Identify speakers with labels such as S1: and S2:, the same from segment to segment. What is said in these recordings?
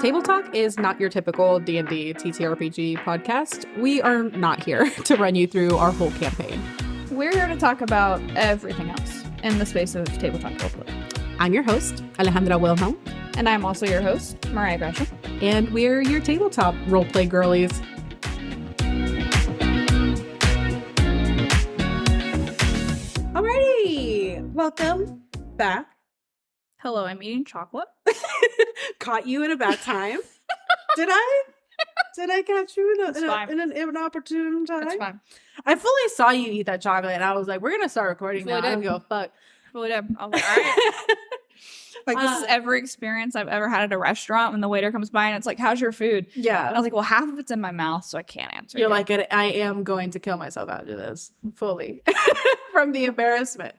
S1: Table Talk is not your typical D&D TTRPG podcast. We are not here to run you through our whole campaign.
S2: We're here to talk about everything else in the space of Table Talk roleplay.
S1: I'm your host, Alejandra Wilhelm.
S2: And I'm also your host, Mariah Gresham.
S1: And we're your tabletop roleplay girlies. Alrighty, welcome back.
S2: Hello, I'm eating chocolate.
S1: Caught you at a bad time. Did I catch you in an inopportune time?
S2: That's fine.
S1: I fully saw you eat that chocolate, and I was like, "We're gonna start recording now." I don't give a fuck.
S2: I was like, all right. Like, this is every experience I've ever had at a restaurant when the waiter comes by and it's like, "How's your food?"
S1: Yeah.
S2: And I was like, well, half of it's in my mouth, so I can't answer.
S1: You're like, I am going to kill myself after this, fully, from the embarrassment.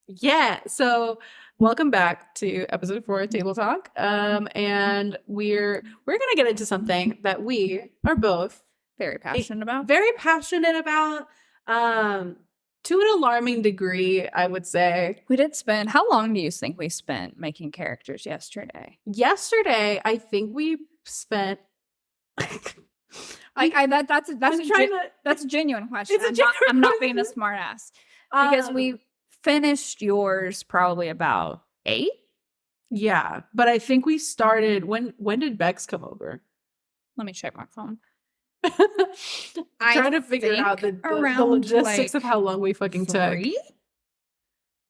S1: Yeah. So, welcome back to episode 4 of Table Talk. And we're gonna get into something that we are both
S2: very passionate about.
S1: Very passionate about. To an alarming degree, I would say.
S2: We did spend, how long do you think we spent making characters yesterday?
S1: Yesterday, I think we spent
S2: that's a genuine question. I'm not being a smart ass. Because we finished yours probably about 8.
S1: Yeah, but I think we started when did Bex come over?
S2: Let me check my phone.
S1: Trying to figure out the logistics of how long we fucking
S2: 3?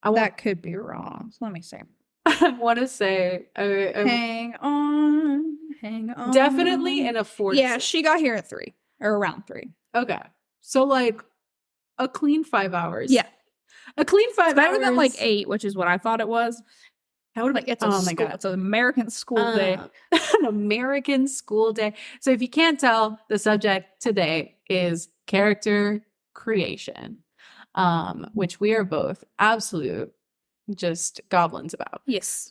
S1: took.
S2: That could be wrong. So let me see.
S1: I want to say
S2: hang on.
S1: Definitely in a 4.
S2: Yeah, she got here at 3 or around 3.
S1: Okay, so like a clean 5 hours.
S2: Yeah,
S1: a clean 5 hours.
S2: Better than like 8, which is what I thought it was.
S1: That would
S2: like, it's it's an American school day.
S1: An American school day. So if you can't tell, the subject today is character creation, which we are both absolute just goblins about.
S2: Yes.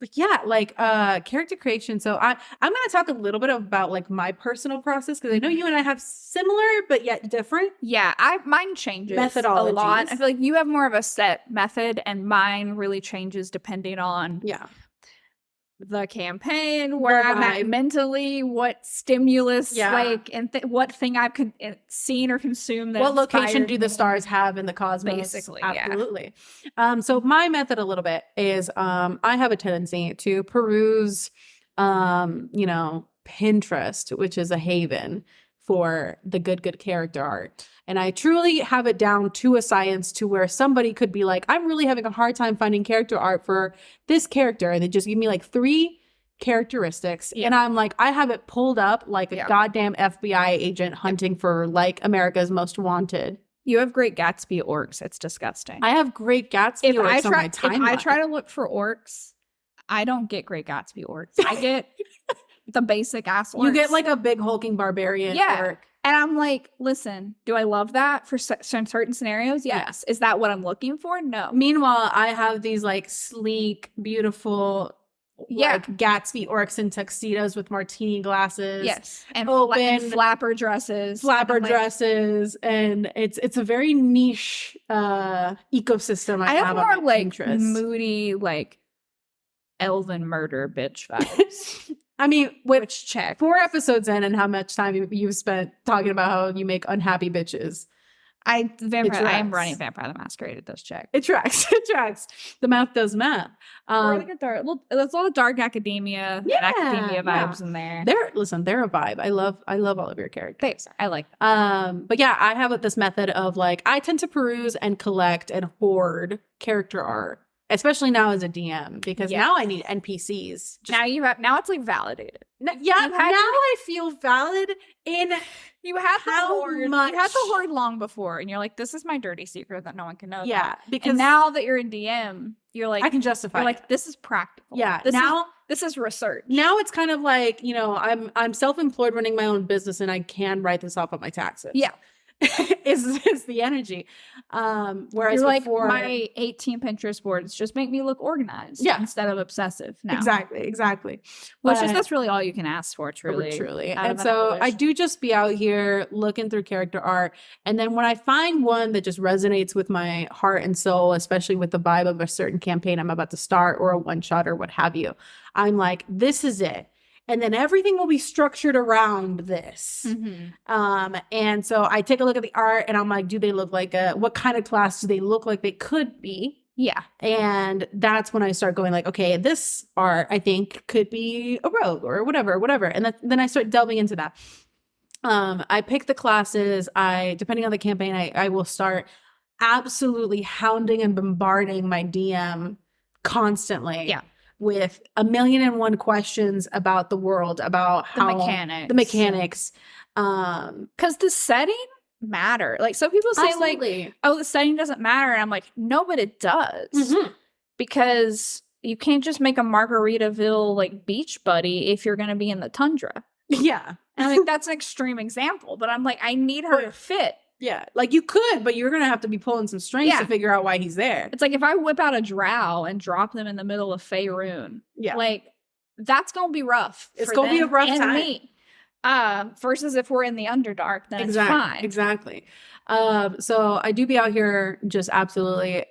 S1: But yeah, like character creation. So I'm going to talk a little bit about like my personal process, because I know you and I have similar but yet different.
S2: Yeah, mine changes a lot. I feel like you have more of a set method, and mine really changes depending on the campaign, where I'm at mentally, what stimulus, like, and what thing I've seen or consumed. What
S1: location do the stars have in the cosmos?
S2: Basically,
S1: absolutely. Yeah. So my method a little bit is I have a tendency to peruse, Pinterest, which is a haven for the good character art. And I truly have it down to a science, to where somebody could be like, I'm really having a hard time finding character art for this character. And they just give me like 3 characteristics. Yeah. And I'm like, I have it pulled up like a goddamn FBI agent hunting for like America's Most Wanted.
S2: You have Great Gatsby orcs. It's disgusting.
S1: I have Great Gatsby orcs on my timeline. If
S2: I try to look for orcs, I don't get Great Gatsby orcs. I get the basic ass orcs.
S1: You get like a big hulking barbarian orc.
S2: And I'm like, listen, do I love that for certain scenarios? Yes. Is that what I'm looking for? No.
S1: Meanwhile, I have these like sleek, beautiful, like Gatsby orcs in tuxedos with martini glasses.
S2: Yes. And
S1: open
S2: flapper dresses.
S1: And it's a very niche ecosystem. I have
S2: more like
S1: Pinterest.
S2: Moody, like elven murder bitch vibes.
S1: I mean,
S2: which check
S1: 4 episodes in, and how much time you've spent talking about how you make unhappy bitches.
S2: I am running Vampire the Masquerade. It does check.
S1: It tracks. The math does math.
S2: There's a lot of dark academia, academia vibes in there.
S1: They're a vibe. I love all of your characters.
S2: Thanks. I like that.
S1: But yeah, I have this method of like, I tend to peruse and collect and hoard character art. Especially now as a DM, because now I need NPCs.
S2: Now it's like validated.
S1: Now I feel valid in
S2: you had
S1: how much.
S2: You had the hoard long before, and you're like, this is my dirty secret that no one can know.
S1: Yeah,
S2: about.
S1: Because
S2: and now that you're in DM, you're like,
S1: I can justify.
S2: You're like, this is practical.
S1: Yeah,
S2: this is research.
S1: Now it's kind of like, I'm self-employed running my own business, and I can write this off on my taxes.
S2: Yeah.
S1: is the energy. Whereas
S2: you're like,
S1: before,
S2: my 18 Pinterest boards just make me look organized instead of obsessive now.
S1: Exactly.
S2: That's really all you can ask for, truly.
S1: And so I do just be out here looking through character art. And then when I find one that just resonates with my heart and soul, especially with the vibe of a certain campaign I'm about to start or a one shot or what have you, I'm like, this is it. And then everything will be structured around this. And so I take a look at the art and I'm like, do they look like what kind of class do they look like they could be?
S2: Yeah.
S1: And that's when I start going like, okay, this art I think could be a rogue or whatever. And then I start delving into that. I pick the classes. Depending on the campaign, I will start absolutely hounding and bombarding my DM constantly.
S2: Yeah.
S1: With 1,000,001 questions about the world, about
S2: the mechanics.
S1: Because
S2: the setting matter. Like, some people say, like, oh, the setting doesn't matter. And I'm like, no, but it does. Because you can't just make a Margaritaville, like, beach buddy if you're going to be in the tundra.
S1: Yeah.
S2: And I'm like, that's an extreme example. But I'm like, I need her to fit.
S1: Yeah, like you could, but you're going to have to be pulling some strings to figure out why he's there.
S2: It's like if I whip out a drow and drop them in the middle of Faerun, like, that's going to be rough.
S1: It's going to be a rough time.
S2: Me. Versus if we're in the Underdark, then it's fine.
S1: Exactly. So I do be out here just absolutely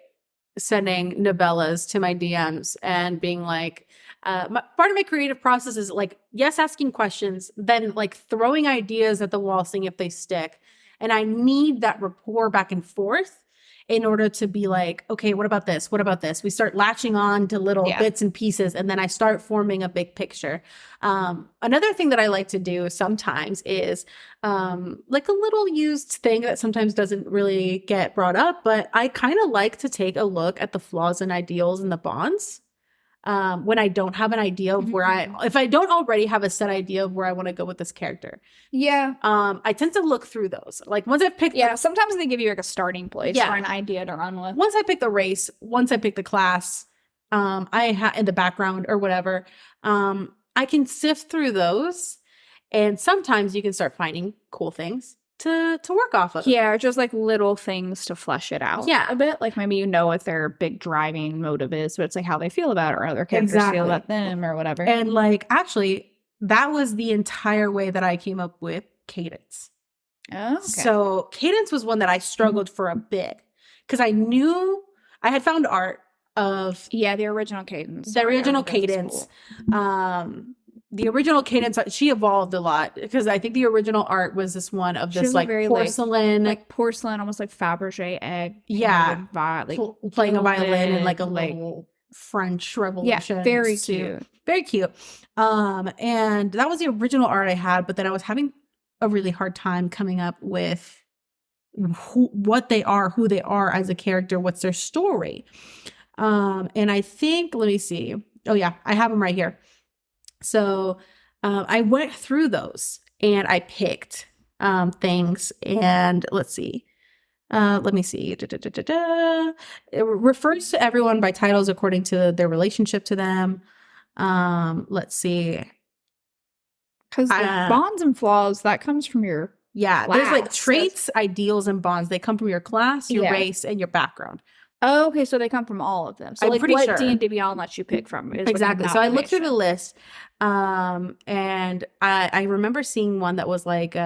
S1: sending novellas to my DMs and being like, part of my creative process is like, yes, asking questions, then like throwing ideas at the wall, seeing if they stick. And I need that rapport back and forth in order to be like, okay, what about this? What about this? We start latching on to little bits and pieces, and then I start forming a big picture. Another thing that I like to do sometimes is like a little used thing that sometimes doesn't really get brought up, but I kind of like to take a look at the flaws and ideals in the bonds. When I don't have an idea of where if I don't already have a set idea of where I want to go with this character.
S2: Yeah.
S1: I tend to look through those. Like once I've picked.
S2: Yeah. Sometimes they give you like a starting place or an idea to run with.
S1: Once I pick the race, once I pick the class, in the background or whatever, I can sift through those, and sometimes you can start finding cool things to work off of.
S2: Yeah, just like little things to flesh it out a bit. Like maybe what their big driving motive is, but it's like how they feel about it or other characters feel about them or whatever.
S1: And like, actually, that was the entire way that I came up with Cadence.
S2: Oh, okay.
S1: So Cadence was one that I struggled for a bit because I knew I had found art of...
S2: Yeah, the original Cadence.
S1: The original Cadence. The original Cadence, she evolved a lot because I think the original art was this one of this like very porcelain,
S2: like porcelain, almost like Fabergé egg.
S1: Yeah, playing a violin and like a little French Revolution.
S2: Yeah, very cute,
S1: very cute. And that was the original art I had, but then I was having a really hard time coming up with what they are, who they are as a character, what's their story. And I think, let me see. Oh yeah, I have them right here. So I went through those and I picked things, and let's see. Let me see. It refers to everyone by titles according to their relationship to them. Let's see.
S2: Because bonds and flaws, that comes from your class.
S1: There's like traits, ideals, and bonds. They come from your class, your race, and your background.
S2: Oh, okay, so they come from all of them. So, like, what D&D Beyond lets you pick from?
S1: Exactly. So I looked through the list, and I remember seeing one that was like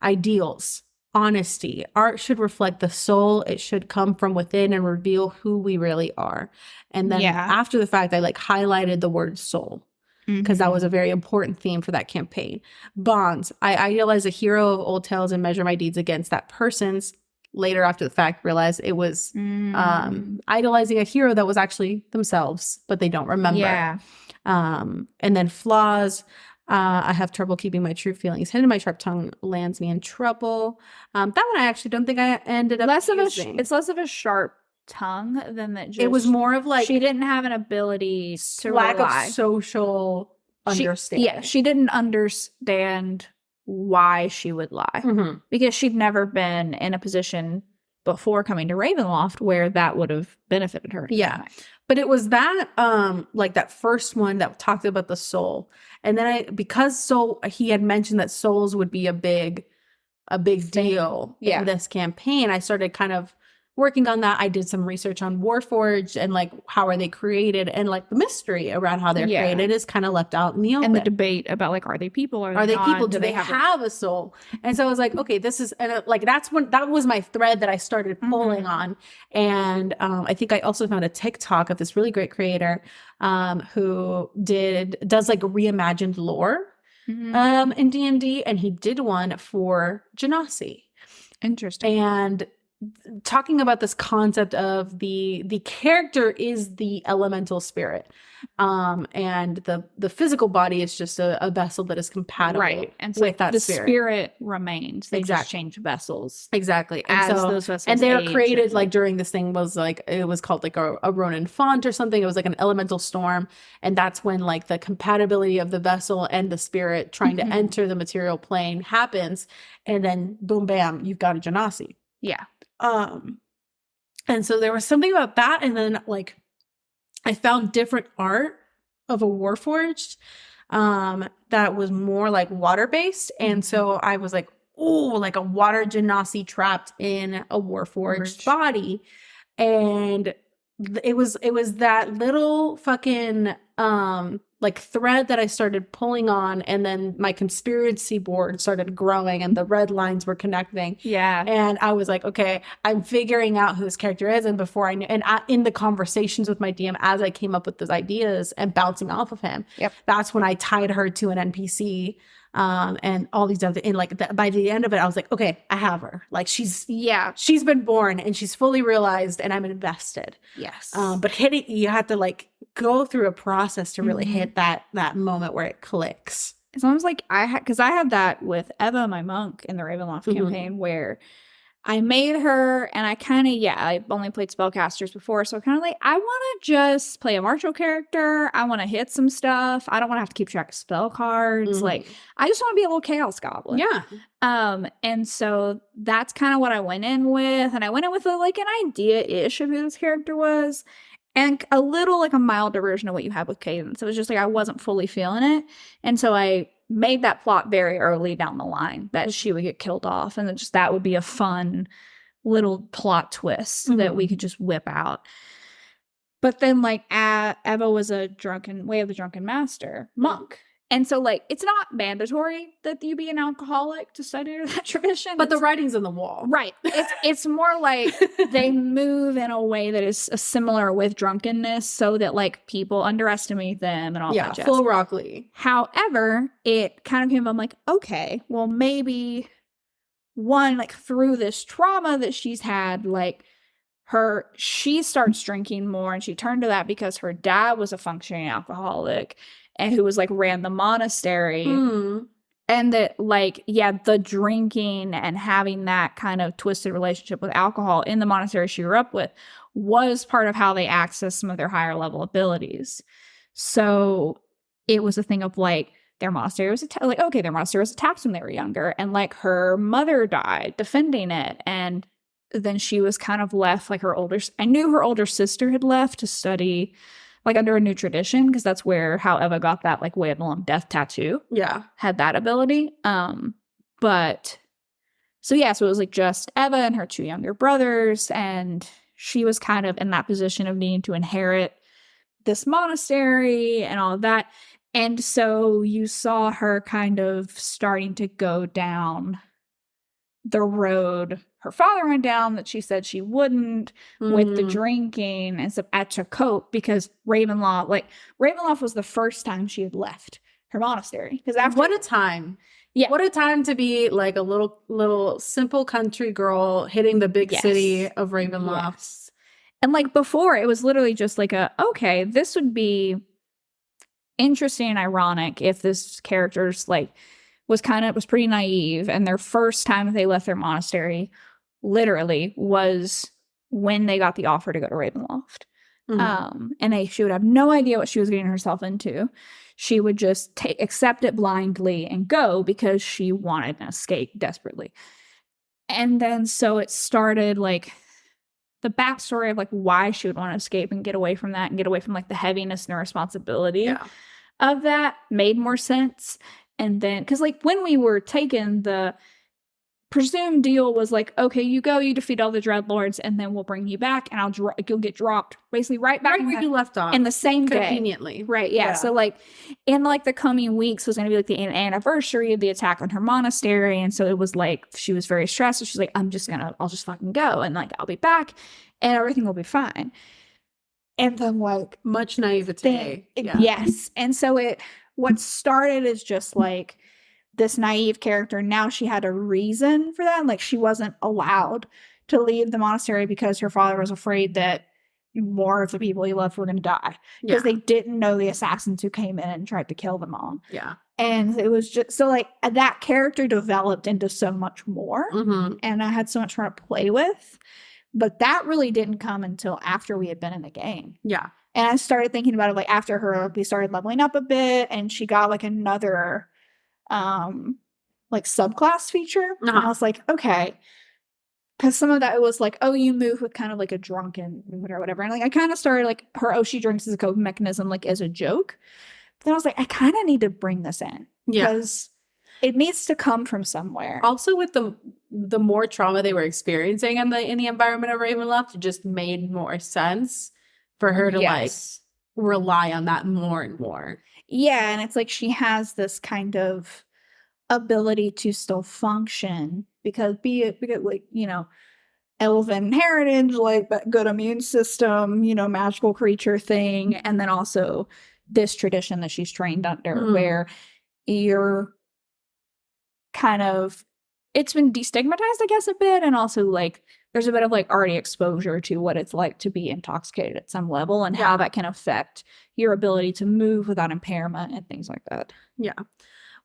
S1: ideals, honesty. Art should reflect the soul. It should come from within and reveal who we really are. And then after the fact, I like highlighted the word soul because that was a very important theme for that campaign. Bonds. I idealize a hero of old tales and measure my deeds against that person's. Later, after the fact, realized it was idolizing a hero that was actually themselves, but they don't remember.
S2: Yeah.
S1: And then flaws. I have trouble keeping my true feelings hidden. My sharp tongue lands me in trouble. That one I actually don't think I ended up using.
S2: It's less of a sharp tongue than that.
S1: It was more of like
S2: she didn't have an ability to
S1: lack of social understanding.
S2: Yeah, she didn't understand why she would lie because she'd never been in a position before coming to Ravenloft where that would have benefited her.
S1: Yeah. But it was that like that first one that talked about the soul. And then because he had mentioned that souls would be a big a big deal in this campaign. I started kind of working on that. I did some research on Warforged and like how are they created, and like the mystery around how they're created is kind of left out in the open.
S2: And the debate about like, are they people? Are they
S1: people? Do they have a soul? And so I was like, okay, this is, and like that was my thread that I started pulling on. And I think I also found a TikTok of this really great creator who does like reimagined lore in D&D, and he did one for Genasi.
S2: Interesting.
S1: And talking about this concept of the character is the elemental spirit, and the physical body is just a vessel that is compatible
S2: and
S1: with that
S2: the
S1: spirit
S2: remains. They just change vessels
S1: exactly,
S2: and as those vessels
S1: and they're created like during this thing was like it was called like a Ronin font or something. It was like an elemental storm, and that's when like the compatibility of the vessel and the spirit trying to enter the material plane happens, and then boom bam, you've got a Genasi. And so there was something about that. And then like I found different art of a Warforged that was more like water-based. And so I was like, oh, like a water Genasi trapped in a Warforged body. And it was that little fucking like thread that I started pulling on, and then my conspiracy board started growing and the red lines were connecting. And I was like, okay, I'm figuring out who this character is. And before I knew, and in the conversations with my DM as I came up with those ideas and bouncing off of him, that's when I tied her to an NPC and all these other, and like by the end of it, I was like, okay, I have her. Like she's been born and she's fully realized, and I'm invested. But you have to like go through a process to really hit that moment where it clicks.
S2: It's almost like I had that with Eva, my monk, in the Ravenloft campaign, where I made her, and I kind of, I've only played spellcasters before, so kind of like, I want to just play a martial character. I want to hit some stuff. I don't want to have to keep track of spell cards. Like, I just want to be a little chaos goblin. And so that's kind of what I went in with, and I went in with like an idea-ish of who this character was, and a little like a milder version of what you had with Cadence. It was just like I wasn't fully feeling it, and so I made that plot very early down the line that she would get killed off, and that would be a fun little plot twist that we could just whip out. But then like Eva was a Way of the Drunken Master monk, and so like it's not mandatory that you be an alcoholic to study that tradition,
S1: but the writing's on the wall,
S2: right? It's more like they move in a way that is similar with drunkenness, so that like people underestimate them and all that jazz.
S1: Full Rockley.
S2: However, it kind of came, I'm like, okay, well maybe one, like through this trauma that she's had, like she starts drinking more, and she turned to that because her dad was a functioning alcoholic and who was like ran the monastery. And that like, the drinking and having that kind of twisted relationship with alcohol in the monastery she grew up with was part of how they accessed some of their higher level abilities. So it was a thing of like, their monastery was attacked when they were younger, and like her mother died defending it, and then she was kind of left like I knew her older sister had left to study like under a new tradition, because that's how Eva got that like Way of the Long Death tattoo. Had that ability. But so it was like just Eva and her two younger brothers, and she was kind of in that position of needing to inherit this monastery and all of that. And so you saw her kind of starting to go down the road her father went down, that she said she wouldn't, with the drinking and stuff, to cope, because Ravenloft was the first time she had left her monastery. Because
S1: what a time. What a time to be like a little simple country girl hitting the big city of Ravenloft.
S2: And like before, it was literally just like okay, this would be interesting and ironic if this character's like was pretty naive, and their first time that they left their monastery literally was when they got the offer to go to Ravenloft. And she would have no idea what she was getting herself into. She would just accept it blindly and go because she wanted an escape desperately. And then so it started like the backstory of like why she would want to escape and get away from that and get away from like the heaviness and the responsibility of that made more sense. And then, because like when we were taking the presumed deal was like, okay, you go, you defeat all the dreadlords, and then we'll bring you back, and you'll get dropped basically right back
S1: where you left off
S2: in the same day,
S1: conveniently.
S2: Right? Yeah. So like in like the coming weeks was going to be like the anniversary of the attack on her monastery, and so it was like she was very stressed. So she's like, I'll just fucking go, and like I'll be back, and everything will be fine. And then like
S1: much naivete.
S2: Yes, and so what started is just like this naive character. Now she had a reason for that. Like she wasn't allowed to leave the monastery because her father was afraid that more of the people he loved were going to die because they didn't know the assassins who came in and tried to kill them all.
S1: Yeah.
S2: And it was just so like that character developed into so much more, and I had so much more to play with. But that really didn't come until after we had been in the game.
S1: Yeah.
S2: And I started thinking about it like after we started leveling up a bit, and she got like another like subclass feature. And I was like, okay. Because some of that it was like, oh, you move with kind of like a drunken mood or whatever. And like I kind of started like she drinks as a coping mechanism, like as a joke. But then I was like, I kind of need to bring this in. Because it needs to come from somewhere.
S1: Also with the more trauma they were experiencing in the environment of Ravenloft, it just made more sense for her to like rely on that more and more.
S2: Yeah, and it's like she has this kind of ability to still function because like, you know, elven heritage, like that good immune system, you know, magical creature thing, and then also this tradition that she's trained under where you're kind of, it's been destigmatized, I guess, a bit, and also like there's a bit of like already exposure to what it's like to be intoxicated at some level and how that can affect your ability to move without impairment and things like that.
S1: Yeah.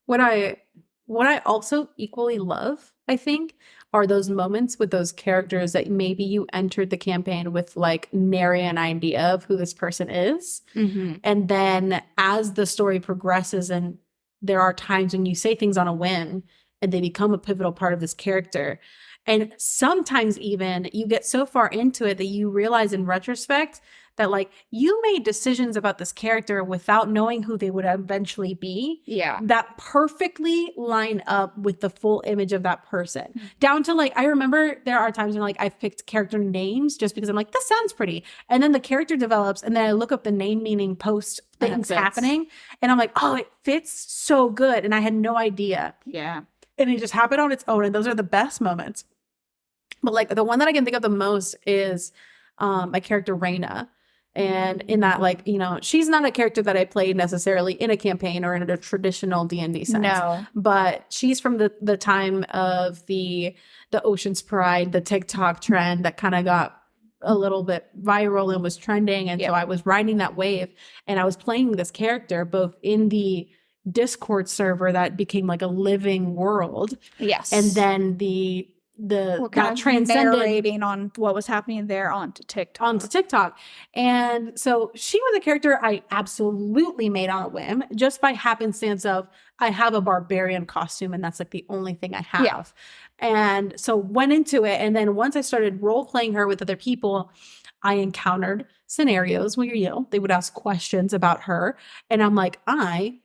S1: What I also equally love, I think, are those moments with those characters that maybe you entered the campaign with like nary an idea of who this person is. And then as the story progresses and there are times when you say things on a whim and they become a pivotal part of this character. And sometimes even you get so far into it that you realize in retrospect that like you made decisions about this character without knowing who they would eventually be.
S2: Yeah.
S1: That perfectly line up with the full image of that person. Down to like, I remember there are times when like I've picked character names just because I'm like, this sounds pretty. And then the character develops and then I look up the name meaning post things happening. And I'm like, oh, it fits so good. And I had no idea.
S2: Yeah.
S1: And it just happened on its own. And those are the best moments. But like the one that I can think of the most is my character Raina. And in that, like, you know, she's not a character that I played necessarily in a campaign or in a traditional D&D sense.
S2: No.
S1: But she's from the time of the Ocean's Pride, the TikTok trend that kind of got a little bit viral and was trending. And so I was riding that wave and I was playing this character both in the Discord server that became like a living world.
S2: Yes.
S1: And then that transcended
S2: narrating on what was happening there onto TikTok.
S1: And so she was a character I absolutely made on a whim just by happenstance of I have a barbarian costume and that's like the only thing I have. Yeah. And so went into it. And then once I started role playing her with other people, I encountered scenarios where, you know, they would ask questions about her. And I'm like, I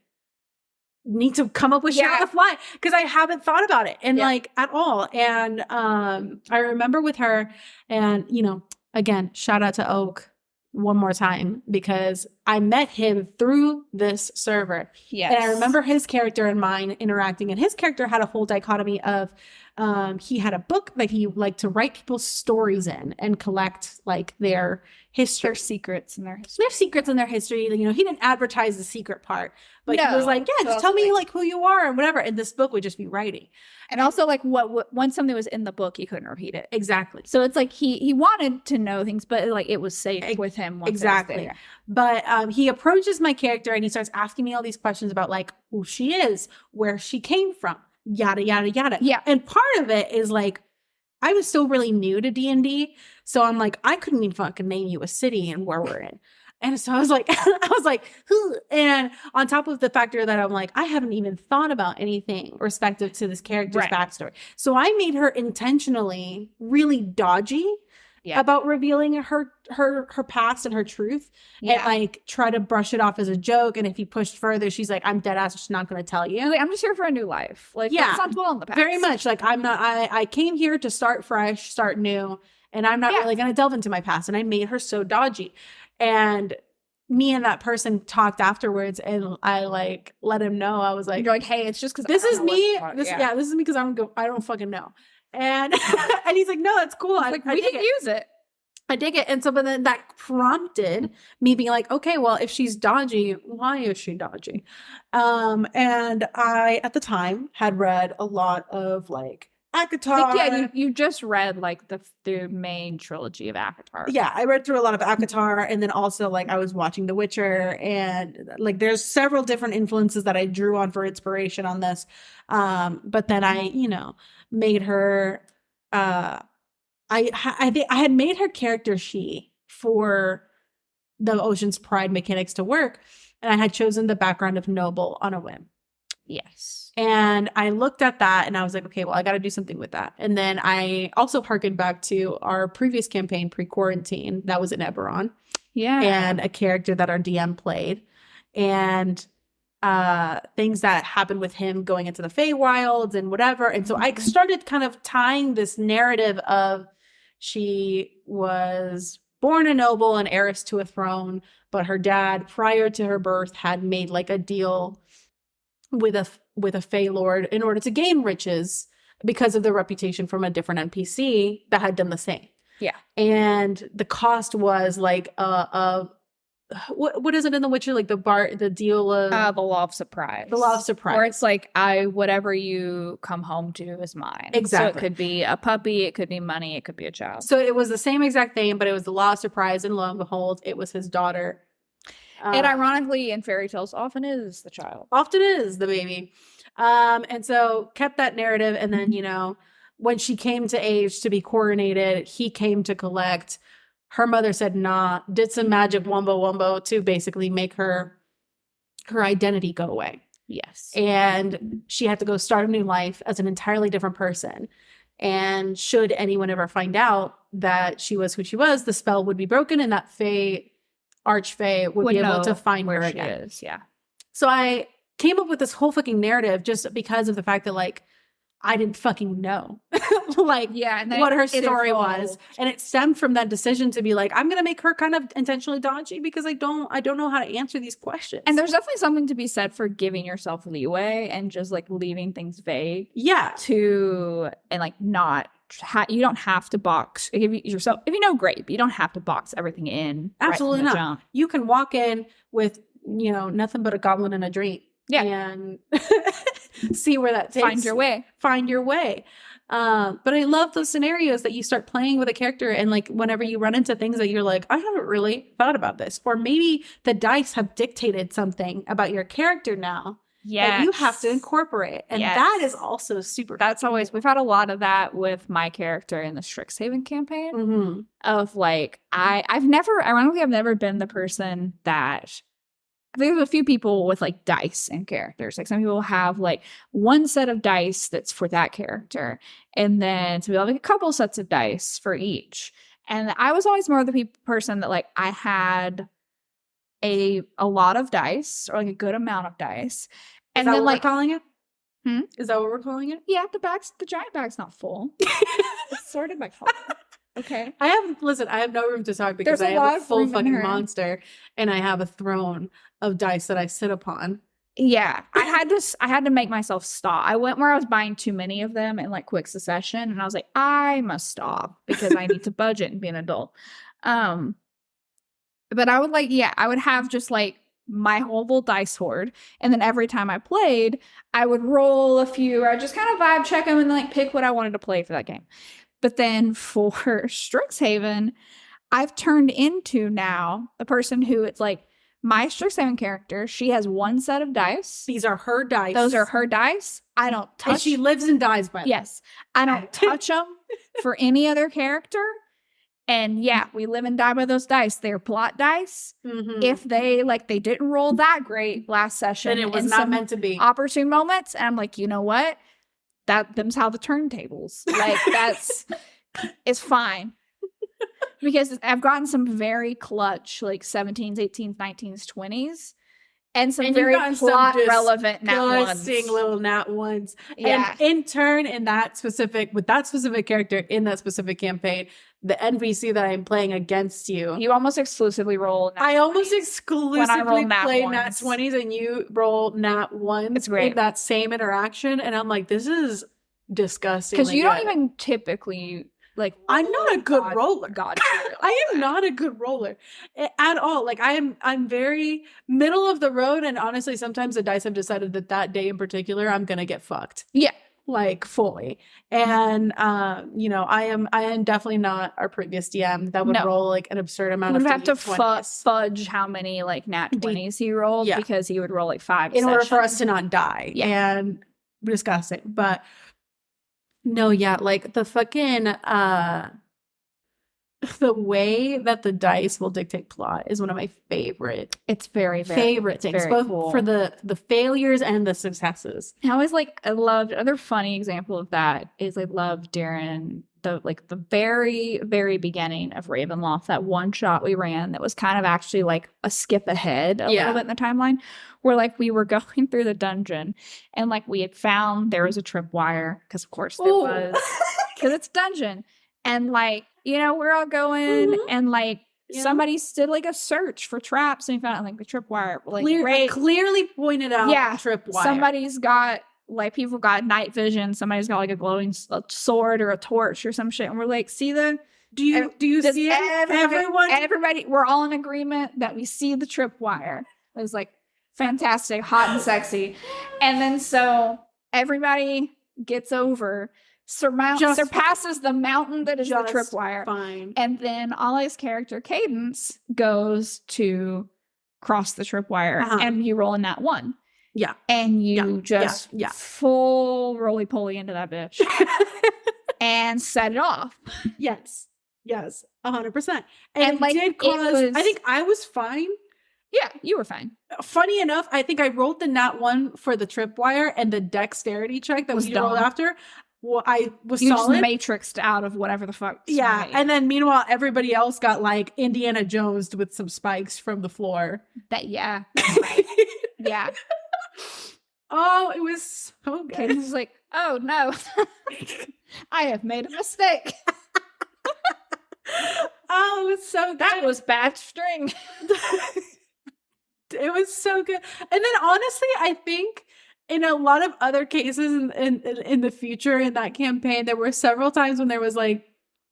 S1: need to come up with shit on the fly because I haven't thought about it and like at all. And I remember with her and, you know, again, shout out to Oak one more time because I met him through this server. Yes. And I remember his character and mine interacting and his character had a whole dichotomy of he had a book that he liked to write people's stories in and collect like their history.
S2: Their secrets in their history.
S1: Their secrets in their history. You know, he didn't advertise the secret part, but he was like, yeah, just tell me like who you are and whatever. And this book would just be writing.
S2: And also like once something was in the book, he couldn't repeat it.
S1: Exactly.
S2: So it's like he wanted to know things, but like it was safe with him. Once
S1: exactly.
S2: It was there.
S1: But he approaches my character and he starts asking me all these questions about like who she is, where she came from, yada, yada, yada.
S2: Yeah.
S1: And part of it is like, I was still really new to D&D. So I'm like, I couldn't even fucking name you a city and where we're in. And so I was like, and on top of the factor that I'm like, I haven't even thought about anything respective to this character's backstory. So I made her intentionally really dodgy about revealing her past and her truth, and like try to brush it off as a joke. And if he pushed further, she's like, I'm dead ass just not going to tell you.
S2: Like, I'm just here for a new life. Like, let's not dwell on the past.
S1: Very much. Like, I came here to start fresh, start new, and I'm not really going to delve into my past. And I made her so dodgy. And me and that person talked afterwards, and I like let him know. I was like,
S2: you're like, hey, it's just because
S1: this is me. This is me because I don't fucking know. And and he's like, no, that's cool.
S2: We can use it.
S1: I dig it. And so, but then that prompted me being like, okay, well, if she's dodgy, why is she dodgy? And I, at the time, had read a lot of like ACOTAR.
S2: You just read like the main trilogy of ACOTAR.
S1: Yeah, I read through a lot of ACOTAR, and then also like I was watching The Witcher, and like there's several different influences that I drew on for inspiration on this. But then I, made her. I had made her character for the Ocean's Pride mechanics to work, and I had chosen the background of Noble on a whim.
S2: Yes.
S1: And I looked at that and I was like, okay, well, I got to do something with that. And then I also harkened back to our previous campaign pre-quarantine that was in Eberron.
S2: Yeah.
S1: And a character that our DM played. And things that happened with him going into the Feywilds and whatever. And so I started kind of tying this narrative of she was born a noble and heiress to a throne, but her dad, prior to her birth, had made like a deal with a Fey Lord in order to gain riches because of the reputation from a different NPC that had done the same.
S2: Yeah.
S1: And the cost was like what is it in The Witcher? Like the deal of
S2: the law of surprise.
S1: The law of surprise.
S2: Where it's like whatever you come home to is mine.
S1: Exactly.
S2: So it could be a puppy, it could be money, it could be a child.
S1: So it was the same exact thing, but it was the law of surprise, and lo and behold, it was his daughter.
S2: And ironically, in fairy tales, often is the child.
S1: Often is the baby. And so kept that narrative. And then, when she came to age to be coronated, he came to collect. Her mother said, nah, did some magic wumbo to basically make her identity go away.
S2: Yes.
S1: And she had to go start a new life as an entirely different person. And should anyone ever find out that she was who she was, the spell would be broken, and that Archfey would be able to find her again.
S2: Yeah.
S1: So I came up with this whole fucking narrative just because of the fact that like I didn't fucking know and what her story was. And it stemmed from that decision to be like, I'm gonna make her kind of intentionally dodgy because I don't know how to answer these questions.
S2: And there's definitely something to be said for giving yourself leeway and just like leaving things vague.
S1: Yeah.
S2: And like not you don't have to box yourself. If you know, great, but you don't have to box everything in.
S1: Absolutely not. Jump. You can walk in with, nothing but a goblin and a dream.
S2: Yeah.
S1: And see where that takes.
S2: Find your way.
S1: But I love those scenarios that you start playing with a character, and like whenever you run into things that you're like, I haven't really thought about this. Or maybe the dice have dictated something about your character now. Yeah, you have to incorporate. And that is also super
S2: cool. We've had a lot of that with my character in the Strixhaven campaign.
S1: Mm-hmm.
S2: Of like, I've never been the person that, I think there's a few people with like dice and characters. Like some people have like one set of dice that's for that character. And then so we have like a couple sets of dice for each. And I was always more of the person that like I had a lot of dice, or like a good amount of dice.
S1: And then like calling it? Is that what we're calling it?
S2: Yeah, the giant bag's not full. It's sorted by color. Okay.
S1: I have no room to talk because I have a full fucking monster, and I have a throne of dice that I sit upon.
S2: Yeah. I had to make myself stop. I went where I was buying too many of them in like quick succession, and I was like, I must stop because I need to budget and be an adult. But I would have just like my whole dice hoard, and then every time I played, I would roll a few, or I'd just kind of vibe check them and like pick what I wanted to play for that game. But then for Strixhaven, I've turned into now the person who, it's like my Strixhaven character, she has one set of dice.
S1: These are her dice.
S2: Those are her dice. I don't touch.
S1: And she lives and dies by them.
S2: Yes. I don't touch them for any other character. And yeah, we live and die by those dice. They're plot dice.
S1: Mm-hmm.
S2: If they didn't roll that great last session,
S1: then it was not meant to be.
S2: Opportune moments, and I'm like, you know what? Them's how the turntables. Like it's fine. Because I've gotten some very clutch, like 17s, 18s, 19s, 20s. And some very plot relevant nat ones.
S1: Little nat ones.
S2: Yeah.
S1: And in turn, with that specific character in that specific campaign, the NPC that I'm playing against you.
S2: You almost exclusively roll nat 20s.
S1: I almost exclusively play nat
S2: 20s.
S1: 20s and you roll nat 1s in that same interaction. And I'm like, this is disgusting.
S2: Because you don't even typically... Like,
S1: I'm not a good roller.
S2: God,
S1: I am not a good roller at all. Like I'm very middle of the road. And honestly, sometimes the dice have decided that day in particular, I'm going to get fucked.
S2: Yeah.
S1: Like fully. And, I am definitely not our previous DM that would roll like an absurd amount of
S2: would have to fudge how many like nat 20s he rolled because he would roll like 5
S1: in order for us to not die.
S2: Yeah.
S1: And disgusting. But no, yeah, like the fucking the way that the dice will dictate plot is one of my favorite.
S2: It's very
S1: favorite things, both cool. for the failures and the successes.
S2: I loved another funny example of that is I loved during the very, very beginning of Ravenloft, that one shot we ran that was kind of actually like a skip ahead a little bit in the timeline, where like we were going through the dungeon and like we had found there was a tripwire, because of course there was, because it's dungeon, and like, we're all going and like somebody did like a search for traps and found like the tripwire, like
S1: clearly pointed out tripwire.
S2: Somebody's got like, people got night vision, somebody's got like a glowing sword or a torch or some shit, and we're like, see the
S1: do you see it?
S2: Everybody, we're all in agreement that we see the tripwire. It was like fantastic, hot and sexy. And then so everybody gets over, surpasses the mountain that is the tripwire.
S1: Fine.
S2: And then Ollie's character Cadence goes to cross the tripwire, and you roll in that one.
S1: Yeah.
S2: And you full roly-poly into that bitch and set it off.
S1: Yes. 100%. And
S2: like,
S1: did cause, I think I was fine.
S2: Yeah, you were fine.
S1: Funny enough, I think I rolled the nat 1 for the tripwire, and the dexterity check that we rolled after. Well, I was solid.
S2: Just matrixed out of whatever the fuck.
S1: Yeah.
S2: Right.
S1: And then meanwhile, everybody else got like Indiana Jones with some spikes from the floor.
S2: Yeah. Yeah.
S1: Oh, it was so good.
S2: Cadence was like, oh no, I have made a mistake.
S1: Oh, it was so good.
S2: That was bad string.
S1: It was so good. And then honestly, I think in a lot of other cases in the future in that campaign, there were several times when there was like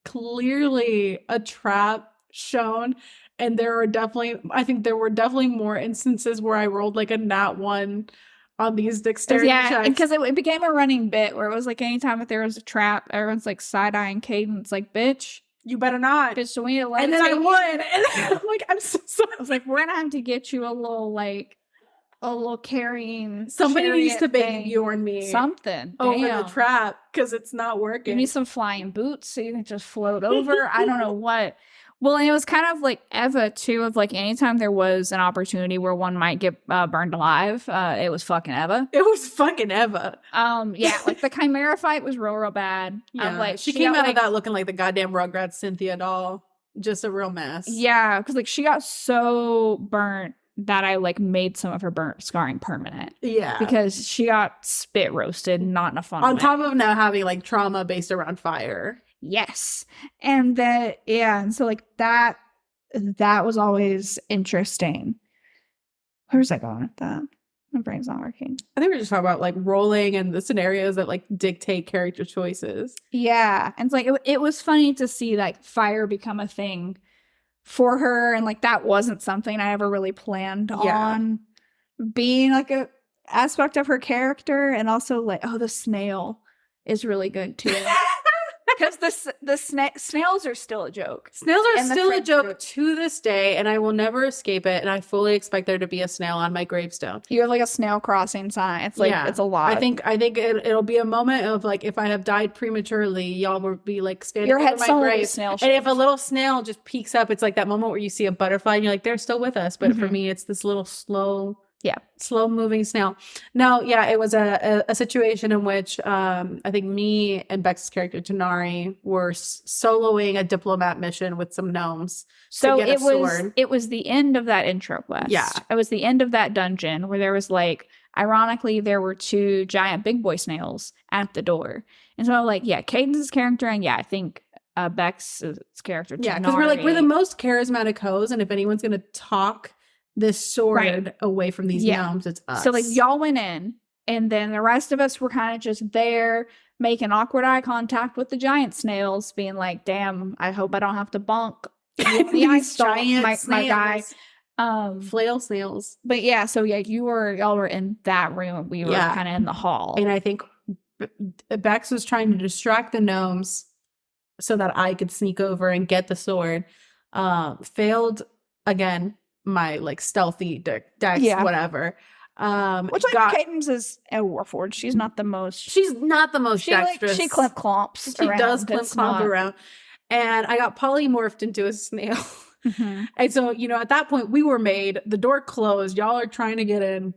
S1: clearly a trap shown. And there were definitely more instances where I rolled like a nat 1 on these dexterity checks.
S2: Because it became a running bit where it was like anytime that there was a trap, everyone's like side-eyeing Cadence, like, bitch,
S1: you better not.
S2: Bitch, so we need to let
S1: and then I would. And I'm like, I'm so sorry.
S2: I was like, we're gonna have to get you a little carrying.
S1: Somebody needs to baby you and me.
S2: Something.
S1: Over the trap, because it's not working.
S2: You need some flying boots so you can just float over. I don't know what. Well, and it was kind of like Eva, too, of like anytime there was an opportunity where one might get burned alive, it was fucking Eva.
S1: It was fucking Eva.
S2: Yeah, like the Chimera fight was real bad.
S1: Yeah.
S2: Like,
S1: she came out of that looking like the goddamn Rugrats Cynthia doll. Just a real mess.
S2: Yeah, because like she got so burnt that I like made some of her burnt scarring permanent.
S1: Yeah.
S2: Because she got spit roasted, not in a fun way.
S1: On top of now having like trauma based around fire.
S2: Yes. And and so like that was always interesting. Where's I going with that? My brain's not working.
S1: I think we're just talking about like rolling and the scenarios that like dictate character choices.
S2: Yeah. And it's like it was funny to see like fire become a thing for her, and like that wasn't something I ever really planned on being like a aspect of her character. And also like, the snail is really good too. Because the snails are still a joke.
S1: Snails are still a joke to this day, and I will never escape it. And I fully expect there to be a snail on my gravestone.
S2: You have like a snail crossing sign. It's like it's a lot.
S1: I think it'll be a moment of like, if I have died prematurely, y'all will be like standing
S2: your
S1: over my grave.
S2: Snail
S1: and if a little snail just peeks up, it's like that moment where you see a butterfly and you're like, they're still with us. But for me, it's this little slow
S2: Yeah.
S1: Slow moving snail. No, yeah, it was a situation in which I think me and Bex's character Tanari were soloing a diplomat mission with some gnomes.
S2: So it was the end of that intro quest.
S1: Yeah.
S2: It was the end of that dungeon where there was like, ironically, there were 2 giant big boy snails at the door. And so I'm like, yeah, Caden's character, and yeah, I think Bex's character Tanari.
S1: Yeah, because we're the most charismatic hoes, and if anyone's gonna talk this sword away from these gnomes, it's us.
S2: So like y'all went in, and then the rest of us were kind of just there making awkward eye contact with the giant snails, being like, damn, I hope I don't have to bonk
S1: these giant
S2: my guy.
S1: Flail snails.
S2: But yeah, so yeah, y'all were in that room. We were kind of in the hall.
S1: And I think Bex was trying to distract the gnomes so that I could sneak over and get the sword. Failed again. My like stealthy dex, whatever.
S2: Which like Caden's is a Warforged. She's not the most
S1: dexterous.
S2: She climp clomps.
S1: She does climp around. And I got polymorphed into a snail.
S2: Mm-hmm.
S1: And so, you know, at that point we were made, the door closed, y'all are trying to get in,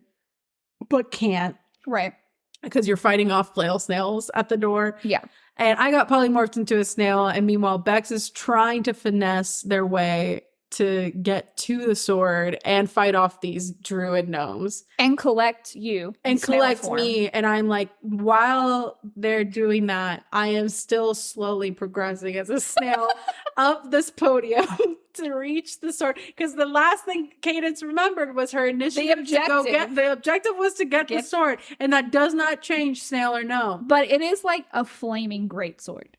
S1: but can't.
S2: Right.
S1: Because you're fighting off flail snails at the door.
S2: Yeah.
S1: And I got polymorphed into a snail, and meanwhile Bex is trying to finesse their way to get to the sword and fight off these druid gnomes
S2: and collect you
S1: and collect me. And I'm like, while they're doing that, I am still slowly progressing as a snail up this podium to reach the sword, because the last thing Cadence remembered was her initiative to go get the objective was to get the sword, and that does not change snail or gnome,
S2: but it is like a flaming greatsword.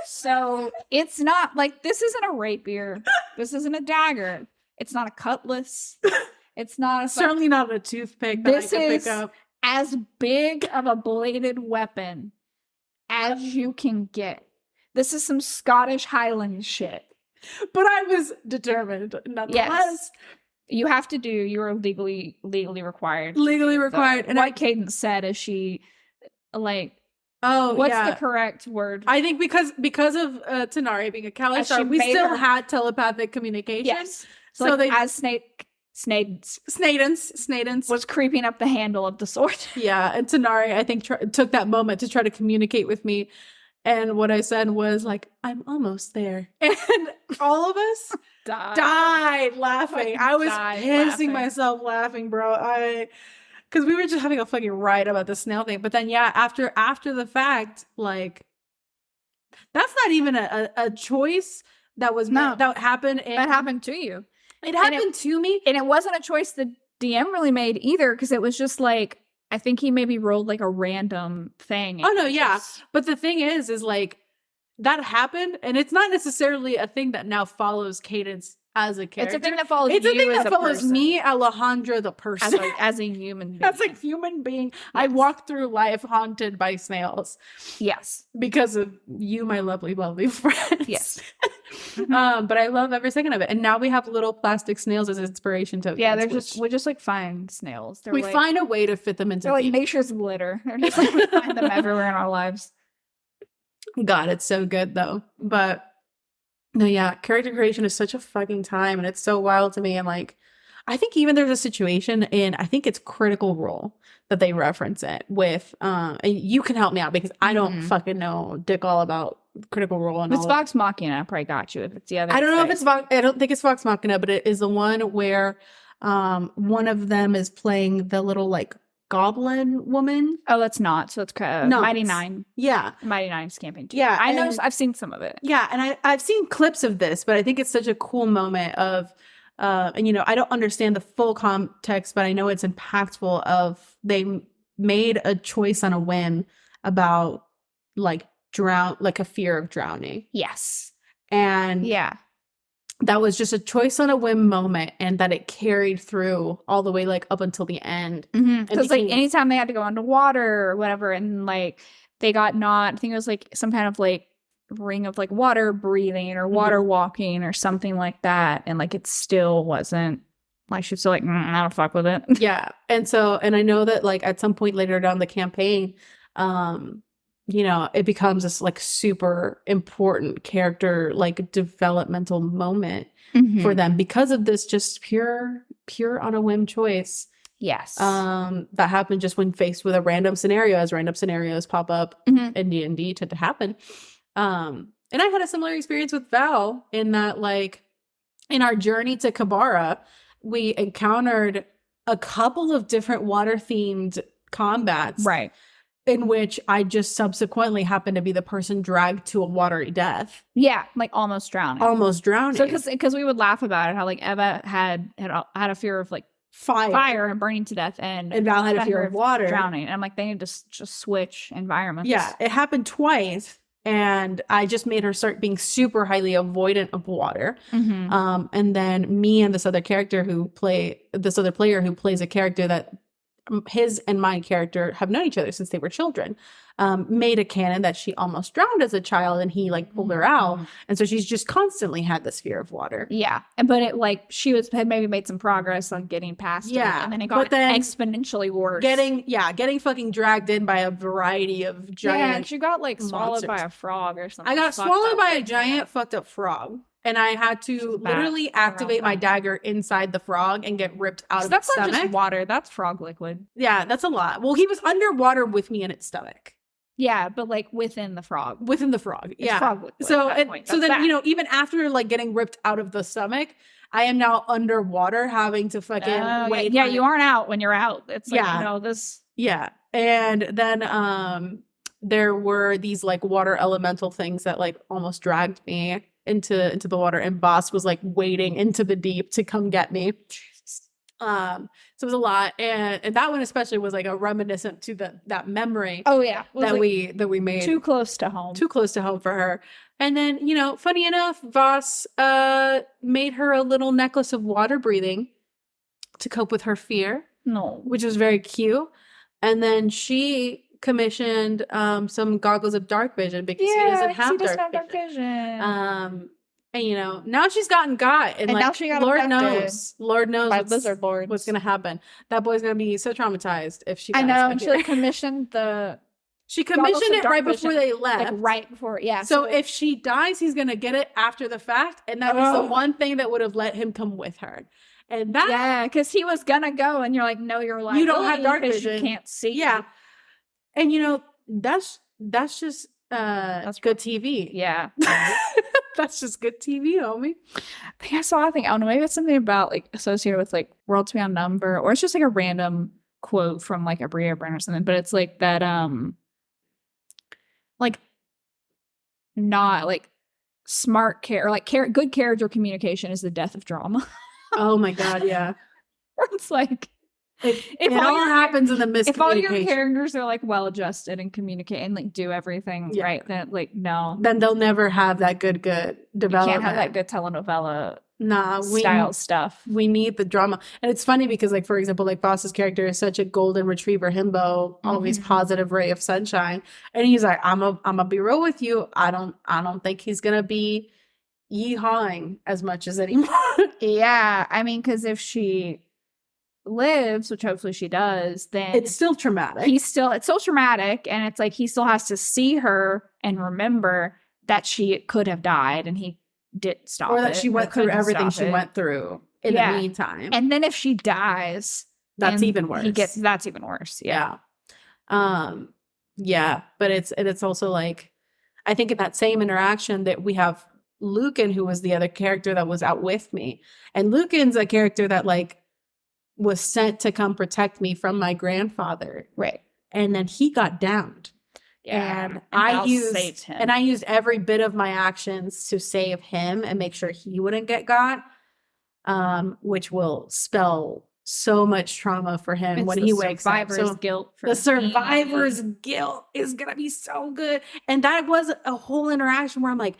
S2: So it's not like, this isn't a rapier. This isn't a dagger. It's not a cutlass. It's not
S1: certainly not a toothpick.
S2: This is as big of a bladed weapon as you can get. This is some Scottish Highland shit.
S1: But I was determined nonetheless.
S2: Yes. You have to do. You are legally required.
S1: Legally required.
S2: And what Cadence said is she like.
S1: Oh,
S2: what's the correct word?
S1: I think because of Tanari being a Kalashar, we still had telepathic communication.
S2: Yes.
S1: So like,
S2: they, as Snadens was creeping up the handle of the sword.
S1: Yeah, and Tanari, I think, took that moment to try to communicate with me. And what I said was like, I'm almost there. And all of us died laughing. I was pissing myself laughing, bro. Because we were just having a fucking riot about the snail thing. But then, yeah, after the fact, like, that's not even a choice that was that happened.
S2: That happened to you.
S1: It happened to me.
S2: And it wasn't a choice the DM really made either, because it was just like, I think he maybe rolled like a random thing.
S1: Oh, no, yeah. But the thing is like, that happened, and it's not necessarily a thing that now follows Cadence as a character.
S2: It's a thing that follows
S1: it's
S2: you
S1: a thing
S2: as
S1: that
S2: a
S1: follows
S2: person.
S1: me, Alejandra, the person.
S2: As a human being.
S1: As a human being. Yes. I walk through life haunted by snails.
S2: Yes.
S1: Because of you, my lovely, lovely friends.
S2: Yes.
S1: But I love every second of it. And now we have little plastic snails as inspiration tokens.
S2: Yeah, we just like find snails.
S1: We find a way to fit them into
S2: they're like nature's litter. They're just like, we find them everywhere in our lives.
S1: God, it's so good though. But no, yeah, character creation is such a fucking time, and it's so wild to me. And like, I think even there's a situation in, I think it's Critical Role that they reference it with. And you can help me out because I don't fucking know dick all about Critical Role. And
S2: it's Vox Machina. I probably got you. If it's the other,
S1: I don't know if it's Vox. I don't think it's Vox Machina, but it is the one where one of them is playing the little like goblin woman.
S2: Oh, that's not. So it's Mighty Nine.
S1: Yeah.
S2: Mighty Nine's campaign too.
S1: Yeah.
S2: I know. I've seen some of it.
S1: Yeah. And I've seen clips of this, but I think it's such a cool moment of, and you know, I don't understand the full context, but I know it's impactful of they made a choice on a whim about like a fear of drowning.
S2: Yes.
S1: And
S2: yeah.
S1: That was just a choice on a whim moment, and that it carried through all the way like up until the end.
S2: Because like anytime they had to go underwater or whatever, and like they got I think it was like some kind of like ring of like water breathing or water walking or something like that, and like it still wasn't like, she was still like, I don't fuck with it.
S1: Yeah. And I know that like at some point later down the campaign, you know, it becomes this like super important character, like developmental moment for them because of this just pure pure on a whim choice.
S2: Yes.
S1: That happened just when faced with a random scenario, as random scenarios pop up in D&D tend to happen. And I had a similar experience with Val in that, like, in our journey to Kabara, we encountered a couple of different water-themed combats.
S2: Right.
S1: In which I just subsequently happened to be the person dragged to a watery death.
S2: Yeah, like almost drowning.
S1: Almost drowning.
S2: So because we would laugh about it, how like Eva had a fear of like fire and burning to death, and
S1: Val had a fear of water,
S2: drowning. And I'm like, they need to just switch environments.
S1: Yeah, it happened twice, and I just made her start being super highly avoidant of water. And then me and this other player who plays a character that his and my character have known each other since they were children, made a canon that she almost drowned as a child, and he like pulled her out, and so she's just constantly had this fear of water.
S2: Yeah, but it like she had maybe made some progress on getting past it, and then it got exponentially worse.
S1: Getting fucking dragged in by a variety of giant.
S2: Yeah, and she got like swallowed by a frog or something.
S1: I got swallowed by a giant fucked up frog. And I had to literally activate my dagger inside the frog and get ripped out of its stomach.
S2: That's not just water. That's frog liquid.
S1: Yeah, that's a lot. Well, he was underwater with me in its stomach.
S2: Yeah, but like within the frog.
S1: Within the frog.
S2: It's frog liquid.
S1: So then, you know, even after like getting ripped out of the stomach, I am now underwater having to fucking wait.
S2: Yeah, you aren't out when you're out. It's like, you know, this.
S1: Yeah. And then there were these like water elemental things that like almost dragged me into the water, and Boss was like wading into the deep to come get me. So it was a lot, and that one especially was like a reminiscent to that memory.
S2: Oh yeah,
S1: that
S2: like
S1: we made
S2: too close to home
S1: for her. And then, you know, funny enough, Voss made her a little necklace of water breathing to cope with her fear.
S2: No,
S1: which was very cute. And then she commissioned some goggles of dark vision because she doesn't have dark vision. And you know, now she's gotten and like,
S2: now she got
S1: Lord knows
S2: by lizard lords.
S1: What's gonna happen. That boy's gonna be so traumatized if she dies.
S2: I know, and she like commissioned
S1: it right before they left.
S2: Like right before, yeah.
S1: So if she dies, he's gonna get it after the fact, and that was the one thing that would have let him come with her. And that,
S2: yeah, because he was gonna go, and you're like, no, you're like,
S1: you don't have dark vision,
S2: you can't see.
S1: Yeah, and you know that's just that's good TV.
S2: Yeah.
S1: That's just good TV, homie.
S2: I think I saw, I don't know, maybe it's something about like associated with like Worlds Beyond Number, or it's just like a random quote from like a Bria brand or something, but it's like that like not like smart care or like good character communication is the death of drama.
S1: Oh my god, yeah.
S2: It's like
S1: if it all happens in the miscommunication. If all your
S2: characters are like well adjusted and communicate and like do everything right, then like no,
S1: then they'll never have that good development.
S2: You can't have that good telenovela style stuff.
S1: We need the drama. And it's funny because like, for example, like Boss's character is such a golden retriever himbo, always positive ray of sunshine, and he's like, I'm a be real with you, I don't think he's gonna be yeehawing as much as anymore.
S2: Yeah, I mean, because if she lives, which hopefully she does, then
S1: it's still traumatic.
S2: It's still traumatic, and it's like he still has to see her and remember that she could have died, and he didn't stop it,
S1: or that she went through everything she went through in the meantime.
S2: And then if she dies,
S1: that's even worse.
S2: That's even worse. Yeah.
S1: But it's also like, I think in that same interaction that we have Lucan, who was the other character that was out with me, and Lucan's a character that like was sent to come protect me from my grandfather.
S2: Right.
S1: And then he got downed.
S2: Yeah.
S1: And I used every bit of my actions to save him and make sure he wouldn't get got. Which will spell so much trauma for him when he wakes up. The survivor's guilt is gonna be so good. And that was a whole interaction where I'm like,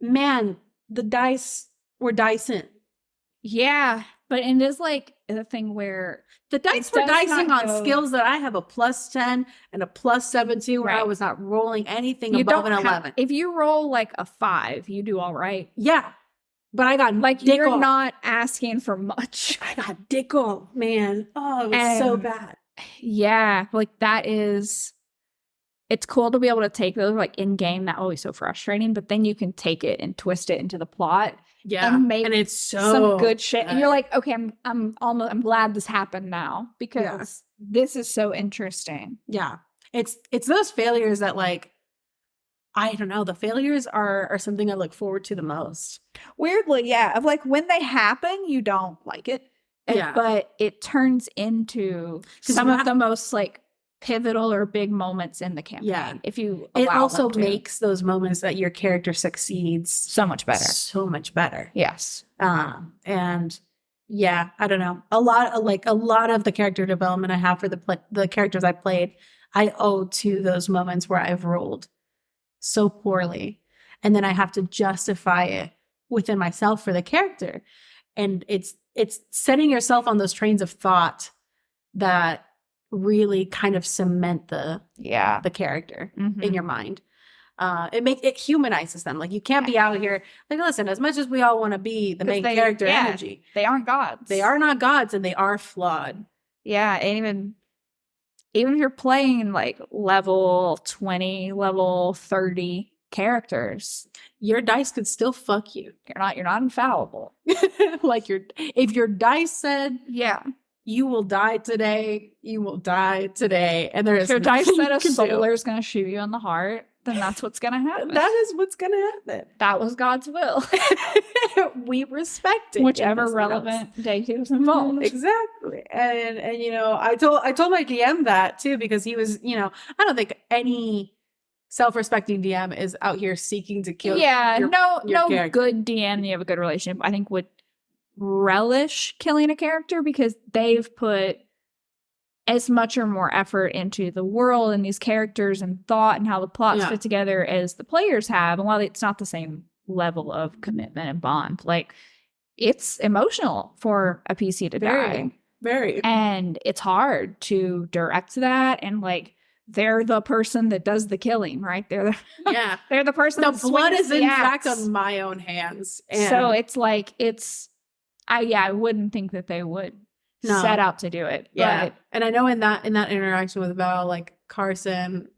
S1: man, the dice were dicing.
S2: Yeah. But it is like the thing where
S1: the dice were dicing on skills that I have a +10 and a +7 to, where I was not rolling anything above an 11.
S2: If you roll like a 5, you do all right.
S1: Yeah. But I got
S2: like
S1: dick
S2: you're
S1: off.
S2: Not asking for much.
S1: I got dick off, man. Oh, it was so bad.
S2: Yeah. Like that is, it's cool to be able to take those like in game. That always so frustrating, but then you can take it and twist it into the plot.
S1: Yeah.
S2: And make
S1: it's so
S2: some good shit. And you're like, okay, I'm glad this happened now because this is so interesting.
S1: Yeah. It's those failures that like, I don't know, the failures are something I look forward to the most.
S2: Weirdly, yeah. Of like when they happen, you don't like it. But it turns into some of the most like pivotal or big moments in the campaign. Yeah. If you
S1: it also makes those moments that your character succeeds
S2: so much better.
S1: So much better.
S2: Yes.
S1: And yeah, I don't know. A lot of the character development I have for the characters I played, I owe to those moments where I've rolled so poorly. And then I have to justify it within myself for the character. And it's setting yourself on those trains of thought that really kind of cement the character in your mind. It humanizes them. Like you can't be out here like, listen, as much as we all want to be the main character energy,
S2: they aren't gods.
S1: They are not gods, and they are flawed.
S2: Yeah, and even if you're playing like level 20, level 30 characters,
S1: your dice could still fuck you.
S2: You're not infallible.
S1: Like if your dice said, you will die today, you will die today. And there's
S2: your dice said a solar is gonna shoot you in the heart, then that's what's gonna happen.
S1: That is what's gonna happen.
S2: That was God's will.
S1: We respect it.
S2: Whichever relevant deity was involved.
S1: Exactly. And you know, I told my DM that too, because he was, you know, I don't think any self-respecting DM is out here seeking to kill your character.
S2: Good DM, you have a good relationship, I think would relish killing a character because they've put as much or more effort into the world and these characters and thought and how the plots fit together as the players have. And while it's not the same level of commitment and bond, like it's emotional for a PC to die.
S1: Very.
S2: And it's hard to direct that, and like they're the person that does the killing, right? They're the person.
S1: The blood is in fact on my own hands.
S2: And so it's like I wouldn't think that they would set out to do it.
S1: Yeah.
S2: But
S1: and I know in that interaction with Val, like Carson,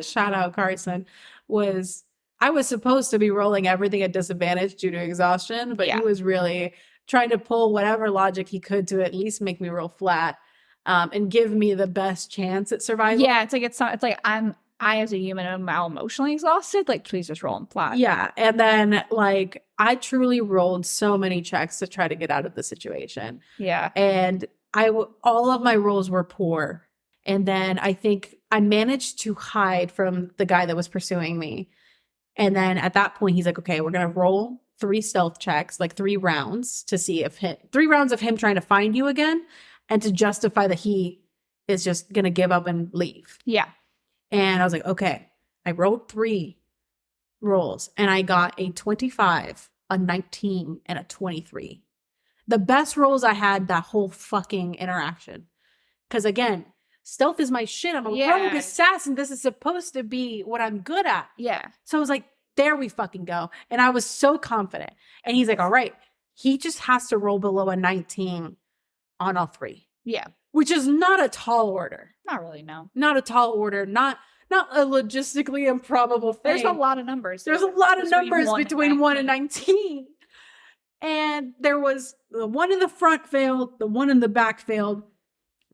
S1: shout out Carson, I was supposed to be rolling everything at disadvantage due to exhaustion, but he was really trying to pull whatever logic he could to at least make me roll flat, and give me the best chance at survival.
S2: Yeah, it's like I as a human am now emotionally exhausted. Like, please just roll in flat.
S1: Yeah, and then like I truly rolled so many checks to try to get out of the situation.
S2: Yeah,
S1: and all of my rolls were poor, and then I think I managed to hide from the guy that was pursuing me. And then at that point, he's like, "Okay, we're gonna roll 3 stealth checks, like 3 rounds, to see if 3 rounds of him trying to find you again, and to justify that he is just gonna give up and leave."
S2: Yeah.
S1: And I was like, okay. I rolled 3 rolls, and I got a 25, a 19, and a 23. The best rolls I had that whole fucking interaction. Because again, stealth is my shit. I'm a rogue assassin. This is supposed to be what I'm good at.
S2: Yeah.
S1: So I was like, there we fucking go. And I was so confident. And he's like, all right, he just has to roll below a 19 on all 3.
S2: Yeah.
S1: Which is not a tall order.
S2: Not really, no.
S1: Not a tall order. Not a logistically improbable thing.
S2: There's a lot of numbers.
S1: There's a lot of numbers between 1 and 19. And there was the one in the front failed, the one in the back failed,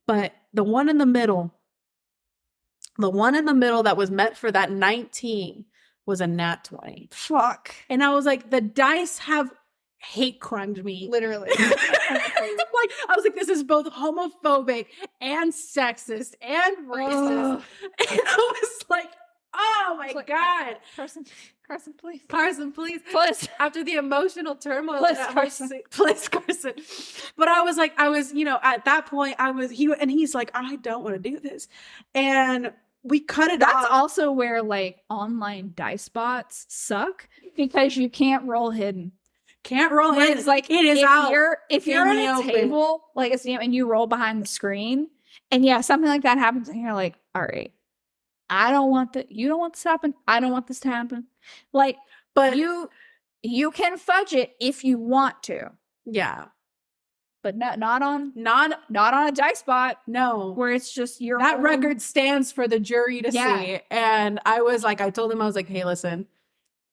S1: but the one in the middle that was meant for that 19 was a nat 20.
S2: Fuck.
S1: And I was like, the dice have hate crimed me.
S2: Literally.
S1: Like, I was like, this is both homophobic and sexist and racist. And I was like, oh my God.
S2: Carson, please.
S1: Carson, please.
S2: Please.
S1: After the emotional turmoil.
S2: Please,
S1: Carson. But I was, you know, at that point, he's like, I don't want to do this. And we cut it off.
S2: That's also where like online dice bots suck, because you can't roll hidden.
S1: Can't roll hidden.
S2: It's like,
S1: it is out.
S2: If you're at a table, like a stand, and you roll behind the screen, and something like that happens, and you're like, all right, I don't want that. You don't want this to happen. I don't want this to happen. Like, but you can fudge it if you want to.
S1: Yeah.
S2: But not on a dice bot.
S1: No.
S2: Where it's just
S1: that record stands for the jury to see. And I was like, I told him, I was like, hey, listen,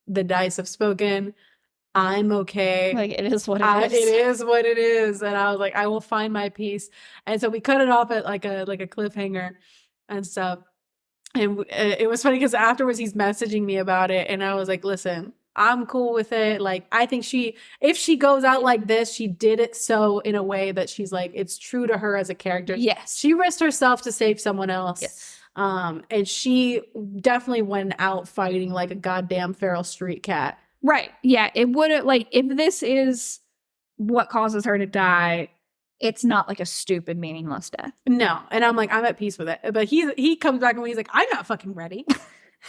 S1: the dice have spoken. I'm okay.
S2: Like, it is what it is.
S1: It is what it is. And I was like, I will find my peace. And so we cut it off at like a cliffhanger and stuff. And it was funny because afterwards he's messaging me about it. And I was like, listen, I'm cool with it. Like, I think if she goes out like this, she did it so in a way that she's like, it's true to her as a character.
S2: Yes.
S1: She risked herself to save someone else.
S2: Yes.
S1: And she definitely went out fighting like a goddamn feral street cat.
S2: Right. Yeah. It wouldn't, like, if this is what causes her to die, it's not like a stupid, meaningless death.
S1: No. And I'm like, I'm at peace with it. But he comes back and he's like, I'm not fucking ready.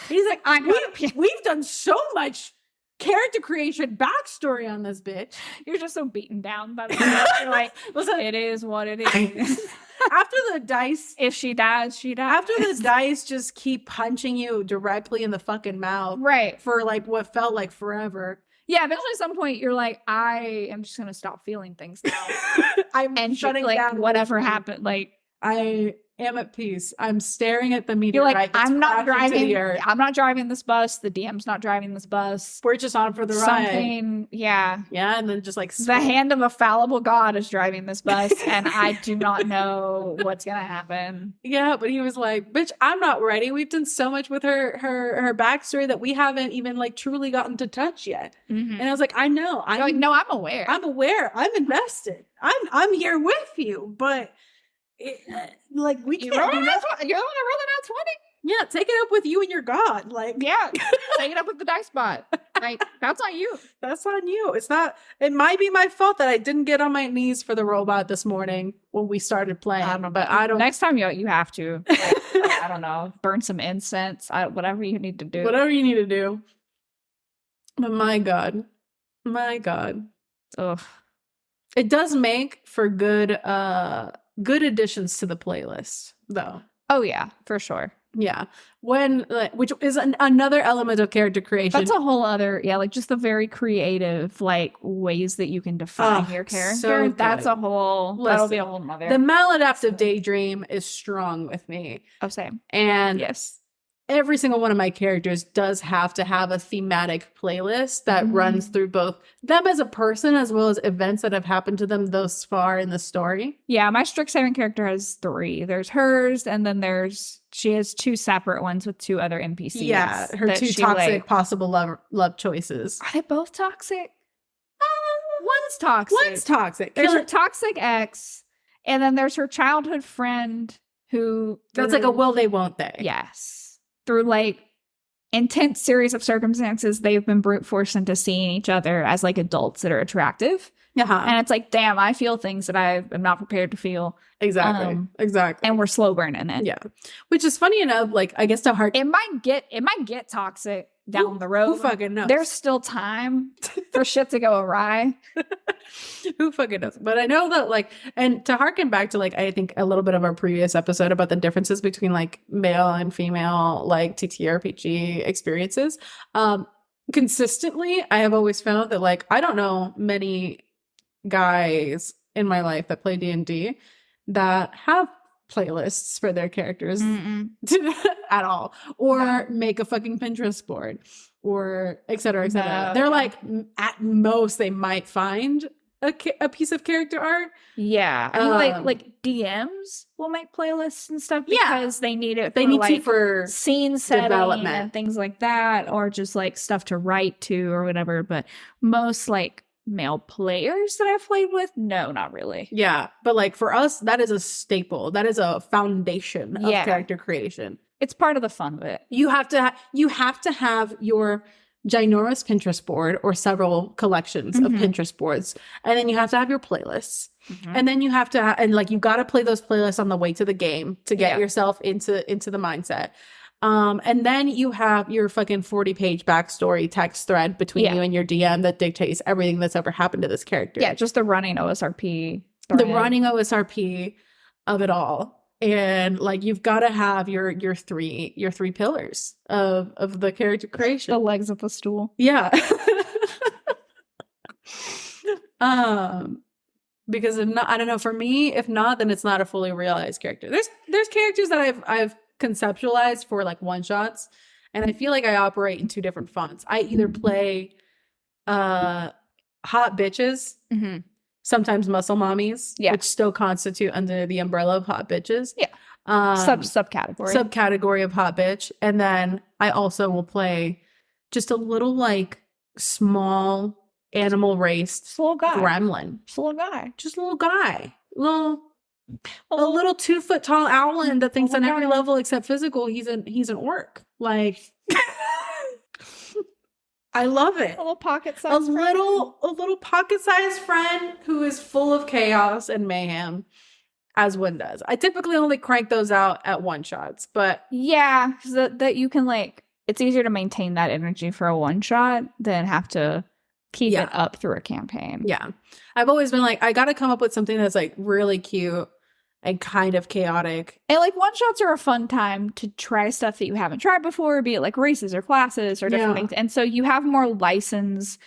S1: He's like, we've done so much character creation backstory on this bitch.
S2: You're just so beaten down by the You're like, listen, it is what it is.
S1: After the dice,
S2: if she dies, she dies.
S1: After the dice just keep punching you directly in the fucking mouth,
S2: right?
S1: For like what felt like forever.
S2: Yeah, eventually at some point you're like, I am just gonna stop feeling things now.
S1: I'm shutting
S2: like,
S1: down.
S2: Whatever happened, like
S1: I am at peace. I'm staring at the meteorite.
S2: You're like, I'm not driving.
S1: The
S2: I'm not driving this bus. The DM's not driving this bus.
S1: We're just on for the ride.
S2: Something, yeah.
S1: And then just like
S2: the hand of a fallible god is driving this bus, and I do not know what's gonna happen.
S1: Yeah, but he was like, "Bitch, I'm not ready. We've done so much with her backstory that we haven't even like truly gotten to touch yet." Mm-hmm. And I was like, "I know. I'm
S2: like, no, I'm aware.
S1: I'm aware. I'm invested. I'm here with you, but." Like we can't.
S2: You're the one that rolled an out 20.
S1: Yeah, take it up with you and your god. Like,
S2: yeah, take it up with the dice bot. Like, that's on you.
S1: That's on you. It's not. It might be my fault that I didn't get on my knees for the robot this morning when we started playing. But I don't.
S2: Next time you have to. Like, I don't know. Burn some incense. Whatever you need to do.
S1: Whatever you need to do. But my god,
S2: ugh,
S1: it does make for good additions to the playlist, though.
S2: Oh yeah, for sure.
S1: Yeah, which is another element of character creation.
S2: That's a whole other, like just the very creative like ways that you can define your character. So that's a whole. That'll be a whole nother.
S1: The maladaptive daydream is strong with me.
S2: Oh, same.
S1: And
S2: yes.
S1: Every single one of my characters does have to have a thematic playlist that runs through both them as a person as well as events that have happened to them thus far in the story.
S2: Yeah, my Strixhaven character has 3. There's hers, and then she has 2 separate ones with 2 other NPCs.
S1: Yeah, her 2 toxic possible love choices.
S2: Are they both toxic? One's toxic.
S1: One's toxic.
S2: There's her toxic ex, and then there's her childhood friend who...
S1: That's like a will they, won't they.
S2: Yes. Through like intense series of circumstances, they've been brute forced into seeing each other as like adults that are attractive. And it's like, damn, I feel things that I am not prepared to feel.
S1: Exactly.
S2: And we're slow burning it.
S1: Yeah. Which is funny enough, like I guess it
S2: might get toxic down the road.
S1: Who fucking knows?
S2: There's still time for shit to go awry.
S1: Who fucking knows? But I know that like, and to harken back to like, I think a little bit of our previous episode about the differences between like male and female, like TTRPG experiences. Consistently, I have always found that like, I don't know many guys in my life that play D&D that have playlists for their characters at all, or make a fucking Pinterest board, or et cetera, et cetera. They're like, at most they might find a piece of character art.
S2: Yeah, I mean, like DMs will make playlists and stuff because they need it. They need like, for scene setting development and things like that, or just like stuff to write to or whatever. But most like male players that I've played with, no, not really.
S1: Yeah, but like for us, that is a staple. That is a foundation of character creation.
S2: It's part of the fun of it.
S1: You have to have your ginormous Pinterest board or several collections of Pinterest boards, and then you have to have your playlists, and then you have to and like you got to play those playlists on the way to the game to get yourself into the mindset. And then you have your fucking 40-page backstory text thread between you and your DM that dictates everything that's ever happened to this character.
S2: Yeah, just the running OSRP.
S1: Running OSRP of it all. And like you've got to have your three pillars of the character creation.
S2: The legs of the stool.
S1: Yeah. Because if not, I don't know, for me, if not, then it's not a fully realized character. There's characters that I've conceptualized for like one shots, and I feel like I operate in 2 different fonts. I either play hot bitches, sometimes muscle mommies, which still constitute under the umbrella of hot bitches.
S2: Yeah.
S1: Subcategory of hot bitch. And then I also will play just a little like small animal raced
S2: little guy.
S1: gremlin.
S2: Just a little guy.
S1: Just a little guy. A little 2 foot tall owlin that thinks on every level except physical he's an orc. Like I love it.
S2: A little pocket-sized friend.
S1: A little pocket-sized friend who is full of chaos and mayhem, as one does. I typically only crank those out at one shots, but
S2: yeah, that you can like. It's easier to maintain that energy for a one shot than have to keep it up through a campaign.
S1: Yeah, I've always been like, I got to come up with something that's like really cute and kind of chaotic.
S2: And like one shots are a fun time to try stuff that you haven't tried before, be it like races or classes or different things. And so you have more license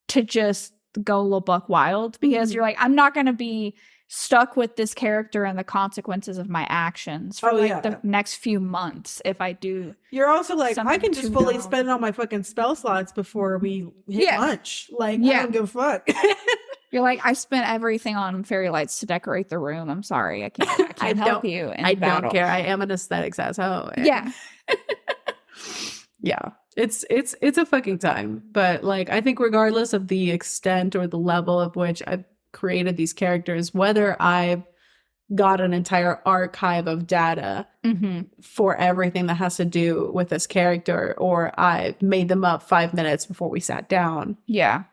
S2: to just go a little buck wild because you're like, I'm not going to be stuck with this character and the consequences of my actions for the next few months if I do.
S1: You're also like, I can just fully spend all my fucking spell slots before we hit lunch. Like, I don't give a fuck.
S2: You're like, I spent everything on fairy lights to decorate the room. I'm sorry. I can't help you.
S1: I don't care. I am an aesthetics asshole.
S2: Yeah.
S1: Yeah. It's a fucking time. But like, I think regardless of the extent or the level of which I've created these characters, whether I've got an entire archive of data for everything that has to do with this character, or I've made them up 5 minutes before we sat down.
S2: Yeah.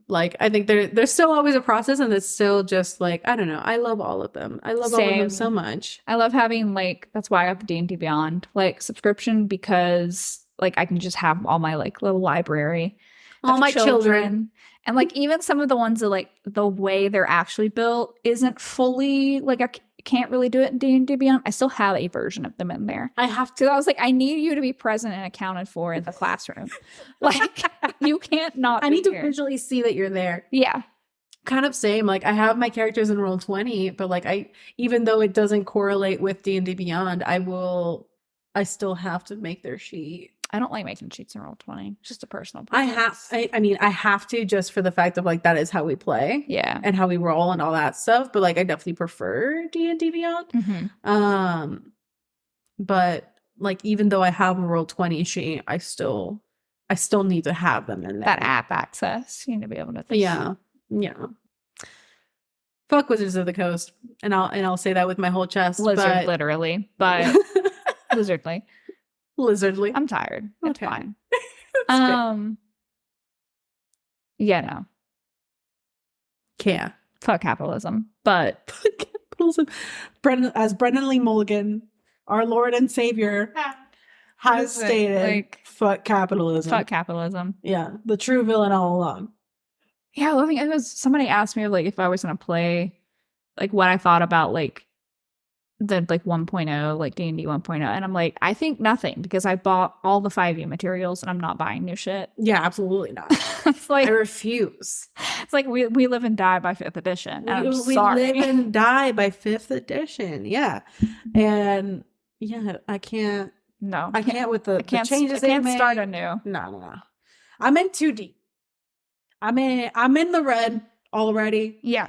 S1: Like, I think there's still always a process, and it's still just like, I don't know. I love all of them. I love all of them so much.
S2: I love having like, that's why I have the D&D Beyond like subscription, because like I can just have all my like little library,
S1: all my children.
S2: And like even some of the ones that like the way they're actually built isn't fully like I can't really do it in D&D Beyond. I still have a version of them in there.
S1: I have to.
S2: I was like, I need you to be present and accounted for in the classroom. Like you can't not.
S1: I need to visually see that you're there.
S2: Yeah.
S1: Kind of same. Like I have my characters in Roll20, but like even though it doesn't correlate with D&D Beyond, I still have to make their sheet.
S2: I don't like making sheets in Roll20. Just a personal preference.
S1: I have to, just for the fact of like that is how we play.
S2: Yeah.
S1: And how we roll and all that stuff. But like I definitely prefer D&D Beyond. But like even though I have a Roll20 sheet, I still need to have them in there.
S2: That app access. You need to be able to
S1: Yeah. Fuck Wizards of the Coast. And I'll say that with my whole chest.
S2: Literally. But lizardly.
S1: Lizardly.
S2: I'm tired. It's
S1: okay.
S2: Fine. Yeah, no.
S1: Can't.
S2: Fuck capitalism. But
S1: capitalism. Brendan Lee Mulligan, our Lord and Savior, has stated, like, fuck capitalism.
S2: Fuck capitalism.
S1: Yeah. The true villain all along.
S2: Yeah, I think it was somebody asked me like if I was gonna play, like what I thought about like the like 1.0, like D&D 1.0, and I'm like, I think nothing, because I bought all the 5e materials and I'm not buying new shit.
S1: Yeah, absolutely not.
S2: It's like
S1: I refuse.
S2: It's like we live and die by 5th edition.
S1: We live and die by 5th edition. Yeah. And yeah, I can't.
S2: No,
S1: I can't with the changes.
S2: I can't start anew.
S1: No. I'm in too deep. I'm in the red already.
S2: Yeah.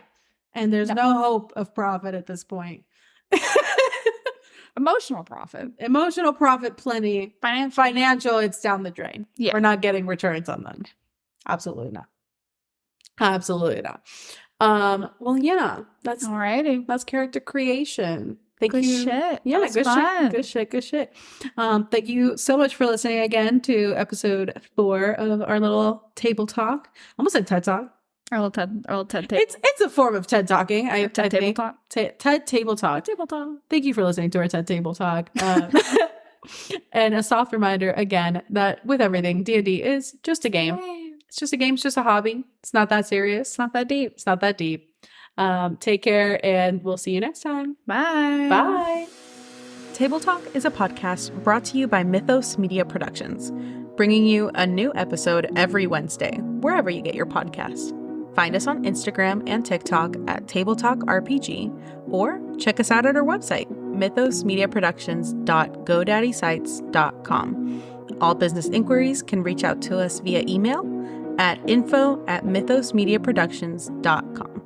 S1: And there's no hope of profit at this point.
S2: Emotional profit plenty.
S1: Financial, it's down the drain.
S2: Yeah,
S1: we're not getting returns on them. Absolutely not. Well, yeah, that's
S2: alrighty.
S1: That's character creation. Thank
S2: good
S1: you.
S2: Shit.
S1: Yeah, good shit. Thank you so much for listening again to episode 4 of our little table talk. Almost said TED Talk.
S2: Our little TED table.
S1: It's a form of TED talking.
S2: TED table talk.
S1: TED table talk.
S2: Table talk.
S1: Thank you for listening to our TED table talk. And a soft reminder again that with everything, D&D is just a game. It's just a game. It's just a hobby. It's not that serious.
S2: It's not that deep.
S1: It's not that deep. Take care, and we'll see you next time.
S2: Bye.
S1: Bye. Table Talk is a podcast brought to you by Mythos Media Productions, bringing you a new episode every Wednesday, wherever you get your podcast. Find us on Instagram and TikTok at Table Talk RPG, or check us out at our website, mythosmediaproductions.godaddysites.com. All business inquiries can reach out to us via email
S3: at info@mythosmediaproductions.com.